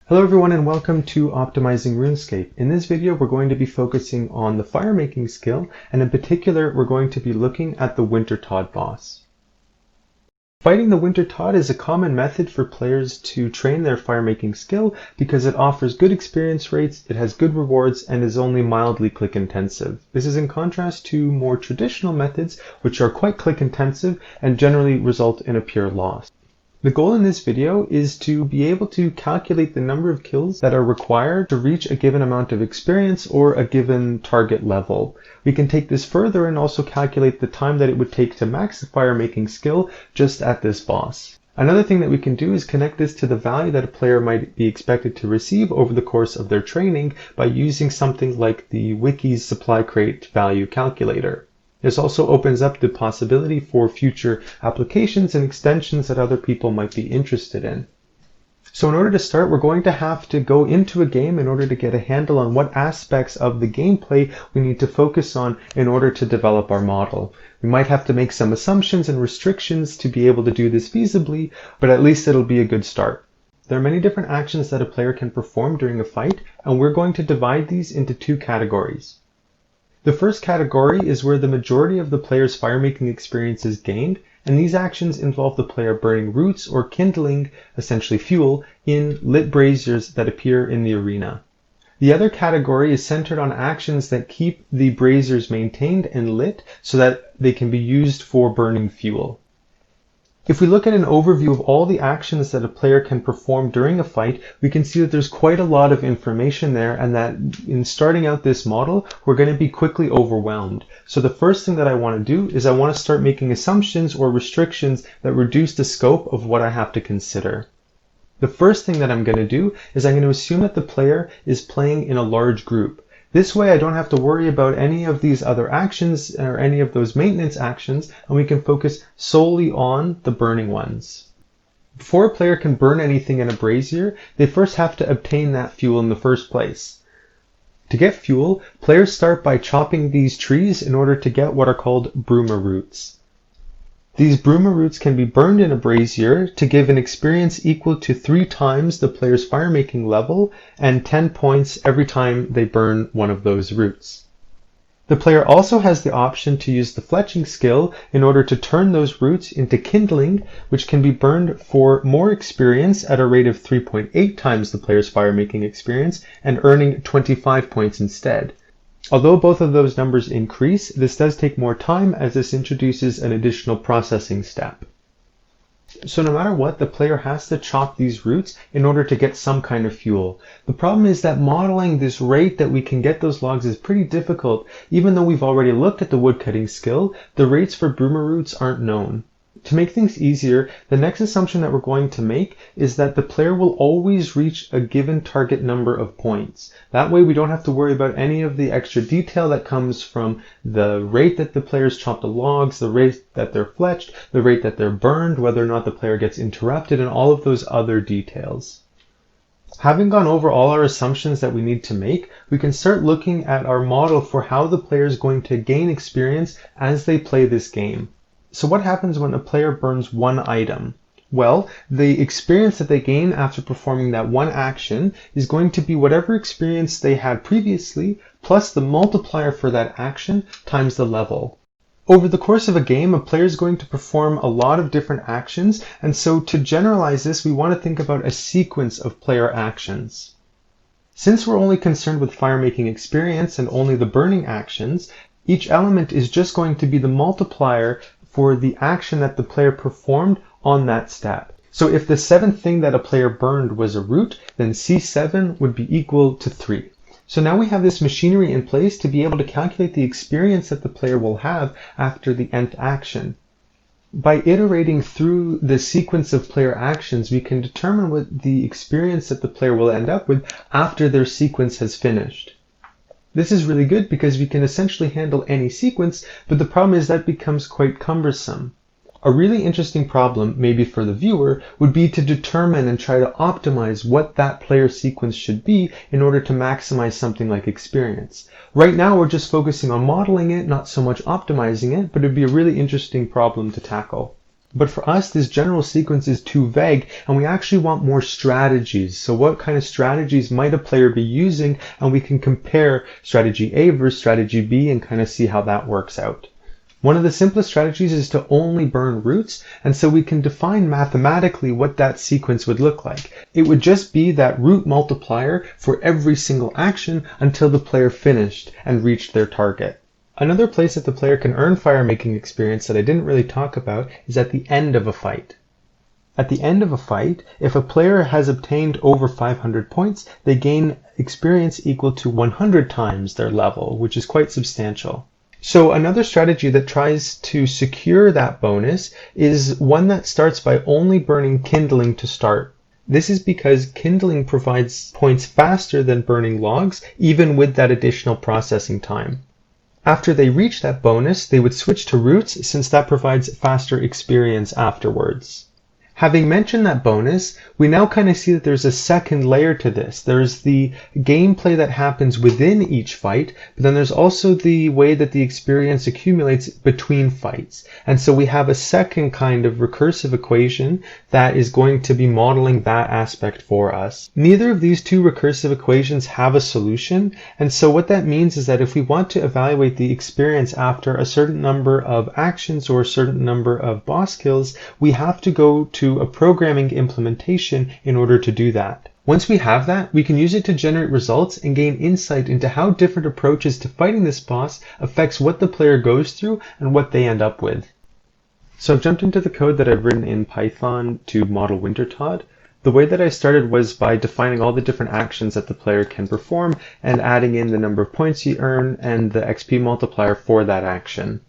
Hello everyone and welcome to Optimizing Runescape. In this video we're going to be focusing on the Firemaking skill, and in particular we're going to be looking at the Wintertodt boss. Fighting the Wintertodt is a common method for players to train their Firemaking skill because it offers good experience rates, it has good rewards, and is only mildly click intensive. This is in contrast to more traditional methods which are quite click intensive and generally result in a pure loss. The goal in this video is to be able to calculate the number of kills that are required to reach a given amount of experience or a given target level. We can take this further and also calculate the time that it would take to max the Firemaking skill just at this boss. Another thing that we can do is connect this to the value that a player might be expected to receive over the course of their training by using something like the Wiki's supply crate value calculator. This also opens up the possibility for future applications and extensions that other people might be interested in. So in order to start, we're going to have to go into a game in order to get a handle on what aspects of the gameplay we need to focus on in order to develop our model. We might have to make some assumptions and restrictions to be able to do this feasibly, but at least it'll be a good start. There are many different actions that a player can perform during a fight, and we're going to divide these into two categories. The first category is where the majority of the player's Firemaking experience is gained, and these actions involve the player burning roots or kindling, essentially fuel, in lit braziers that appear in the arena. The other category is centered on actions that keep the braziers maintained and lit so that they can be used for burning fuel. If we look at an overview of all the actions that a player can perform during a fight, we can see that there's quite a lot of information there, and that in starting out this model, we're going to be quickly overwhelmed. So the first thing that I want to do is I want to start making assumptions or restrictions that reduce the scope of what I have to consider. The first thing that I'm going to do is I'm going to assume that the player is playing in a large group. This way I don't have to worry about any of these other actions or any of those maintenance actions, and we can focus solely on the burning ones. Before a player can burn anything in a brazier, they first have to obtain that fuel in the first place. To get fuel, players start by chopping these trees in order to get what are called bruma roots. These bruma roots can be burned in a brazier to give an experience equal to 3 times the player's Firemaking level and 10 points every time they burn one of those roots. The player also has the option to use the fletching skill in order to turn those roots into kindling, which can be burned for more experience at a rate of 3.8 times the player's Firemaking experience and earning 25 points instead. Although both of those numbers increase, this does take more time as this introduces an additional processing step. So no matter what, the player has to chop these roots in order to get some kind of fuel. The problem is that modeling this rate that we can get those logs is pretty difficult. Even though we've already looked at the woodcutting skill, the rates for bruma roots aren't known. To make things easier, the next assumption that we're going to make is that the player will always reach a given target number of points. That way we don't have to worry about any of the extra detail that comes from the rate that the players chop the logs, the rate that they're fletched, the rate that they're burned, whether or not the player gets interrupted, and all of those other details. Having gone over all our assumptions that we need to make, we can start looking at our model for how the player is going to gain experience as they play this game. So what happens when a player burns one item? Well, the experience that they gain after performing that one action is going to be whatever experience they had previously, plus the multiplier for that action times the level. Over the course of a game, a player is going to perform a lot of different actions, and so to generalize this, we want to think about a sequence of player actions. Since we're only concerned with Firemaking experience and only the burning actions, each element is just going to be the multiplier for the action that the player performed on that step. So if the 7th thing that a player burned was a root, then C7 would be equal to 3. So now we have this machinery in place to be able to calculate the experience that the player will have after the nth action. By iterating through the sequence of player actions, we can determine what the experience that the player will end up with after their sequence has finished. This is really good because we can essentially handle any sequence, but the problem is that becomes quite cumbersome. A really interesting problem, maybe for the viewer, would be to determine and try to optimize what that player sequence should be in order to maximize something like experience. Right now we're just focusing on modeling it, not so much optimizing it, but it would be a really interesting problem to tackle. But for us, this general sequence is too vague, and we actually want more strategies. So what kind of strategies might a player be using? And we can compare strategy A versus strategy B and kind of see how that works out. One of the simplest strategies is to only burn roots, and so we can define mathematically what that sequence would look like. It would just be that root multiplier for every single action until the player finished and reached their target. Another place that the player can earn firemaking experience that I didn't really talk about is at the end of a fight. At the end of a fight, if a player has obtained over 500 points, they gain experience equal to 100 times their level, which is quite substantial. So another strategy that tries to secure that bonus is one that starts by only burning kindling to start. This is because kindling provides points faster than burning logs, even with that additional processing time. After they reach that bonus, they would switch to roots since that provides faster experience afterwards. Having mentioned that bonus, we now kind of see that there's a second layer to this. There's the gameplay that happens within each fight, but then there's also the way that the experience accumulates between fights. And so we have a second kind of recursive equation that is going to be modeling that aspect for us. Neither of these two recursive equations have a solution, and so what that means is that if we want to evaluate the experience after a certain number of actions or a certain number of boss kills, we have to go to a programming implementation in order to do that. Once we have that, we can use it to generate results and gain insight into how different approaches to fighting this boss affects what the player goes through and what they end up with. So I've jumped into the code that I've written in Python to model Wintertodt. The way that I started was by defining all the different actions that the player can perform and adding in the number of points you earn and the XP multiplier for that action.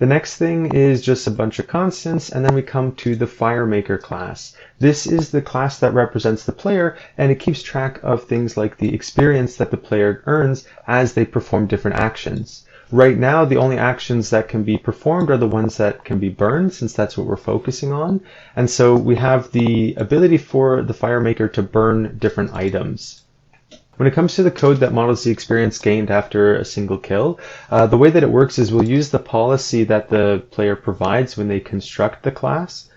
The next thing is just a bunch of constants, and then we come to the Firemaker class. This is the class that represents the player, and it keeps track of things like the experience that the player earns as they perform different actions. Right now, the only actions that can be performed are the ones that can be burned, since that's what we're focusing on. And so we have the ability for the Firemaker to burn different items. When it comes to the code that models the experience gained after a single kill, the way that it works is we'll use the policy that the player provides when they construct the class,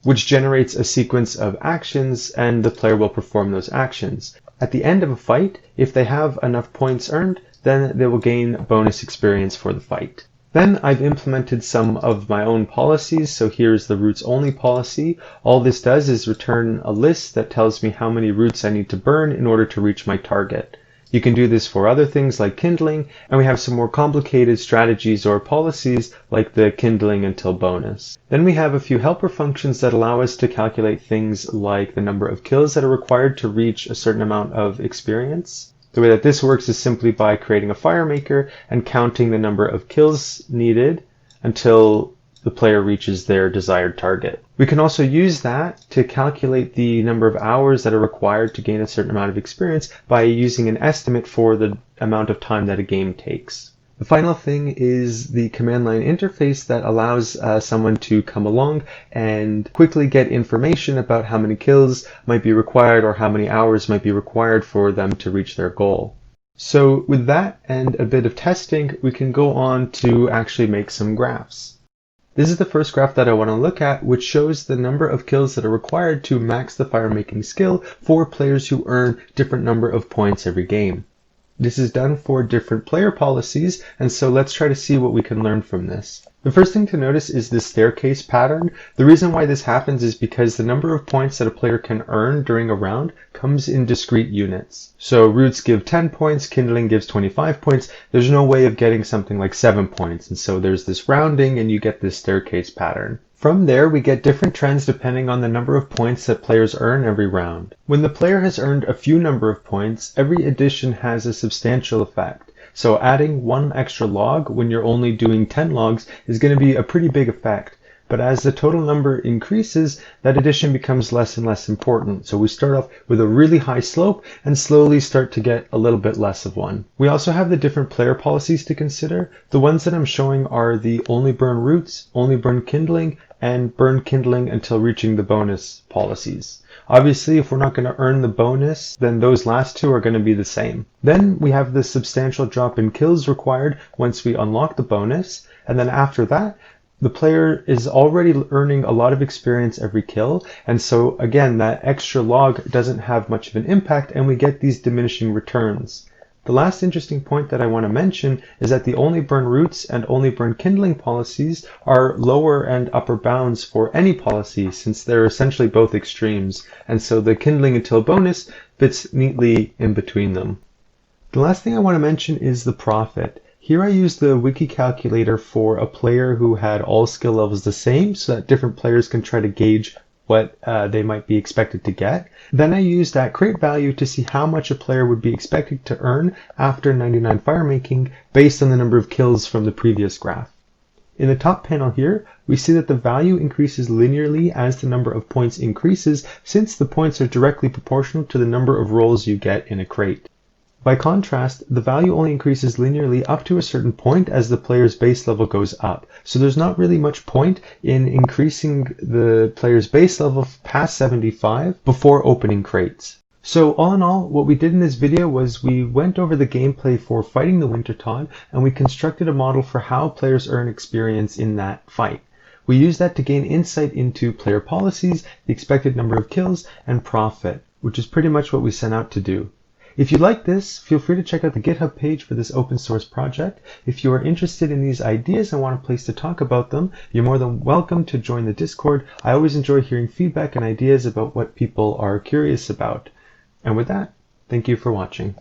which generates a sequence of actions, and the player will perform those actions. At the end of a fight, if they have enough points earned, then they will gain bonus experience for the fight. Then I've implemented some of my own policies, so here's the roots only policy. All this does is return a list that tells me how many roots I need to burn in order to reach my target. You can do this for other things like kindling, and we have some more complicated strategies or policies like the kindling until bonus. Then we have a few helper functions that allow us to calculate things like the number of kills that are required to reach a certain amount of experience. The way that this works is simply by creating a Firemaker and counting the number of kills needed until the player reaches their desired target. We can also use that to calculate the number of hours that are required to gain a certain amount of experience by using an estimate for the amount of time that a game takes. The final thing is the command line interface that allows someone to come along and quickly get information about how many kills might be required or how many hours might be required for them to reach their goal. So with that and a bit of testing, we can go on to actually make some graphs. This is the first graph that I want to look at, which shows the number of kills that are required to max the firemaking skill for players who earn different number of points every game. This is done for different player policies, and so let's try to see what we can learn from this. The first thing to notice is this staircase pattern. The reason why this happens is because the number of points that a player can earn during a round comes in discrete units. So roots give 10 points, kindling gives 25 points. There's no way of getting something like 7 points, and so there's this rounding and you get this staircase pattern. From there, we get different trends depending on the number of points that players earn every round. When the player has earned a few number of points, every addition has a substantial effect. So adding one extra log when you're only doing 10 logs is going to be a pretty big effect. But as the total number increases, that addition becomes less and less important. So we start off with a really high slope and slowly start to get a little bit less of one. We also have the different player policies to consider. The ones that I'm showing are the only burn roots, only burn kindling, and burn kindling until reaching the bonus policies. Obviously, if we're not going to earn the bonus, then those last two are going to be the same. Then we have the substantial drop in kills required once we unlock the bonus, and then after that, the player is already earning a lot of experience every kill, and so again, that extra log doesn't have much of an impact, and we get these diminishing returns. The last interesting point that I want to mention is that the only burn roots and only burn kindling policies are lower and upper bounds for any policy, since they're essentially both extremes, and so the kindling until bonus fits neatly in between them. The last thing I want to mention is the profit. Here I used the wiki calculator for a player who had all skill levels the same, so that different players can try to gauge what they might be expected to get. Then I used that crate value to see how much a player would be expected to earn after 99 firemaking based on the number of kills from the previous graph. In the top panel here, we see that the value increases linearly as the number of points increases, since the points are directly proportional to the number of rolls you get in a crate. By contrast, the value only increases linearly up to a certain point as the player's base level goes up. So there's not really much point in increasing the player's base level past 75 before opening crates. So all in all, what we did in this video was we went over the gameplay for fighting the Wintertodt, and we constructed a model for how players earn experience in that fight. We used that to gain insight into player policies, the expected number of kills, and profit, which is pretty much what we set out to do. If you like this, feel free to check out the GitHub page for this open source project. If you are interested in these ideas and want a place to talk about them, you're more than welcome to join the Discord. I always enjoy hearing feedback and ideas about what people are curious about. And with that, thank you for watching.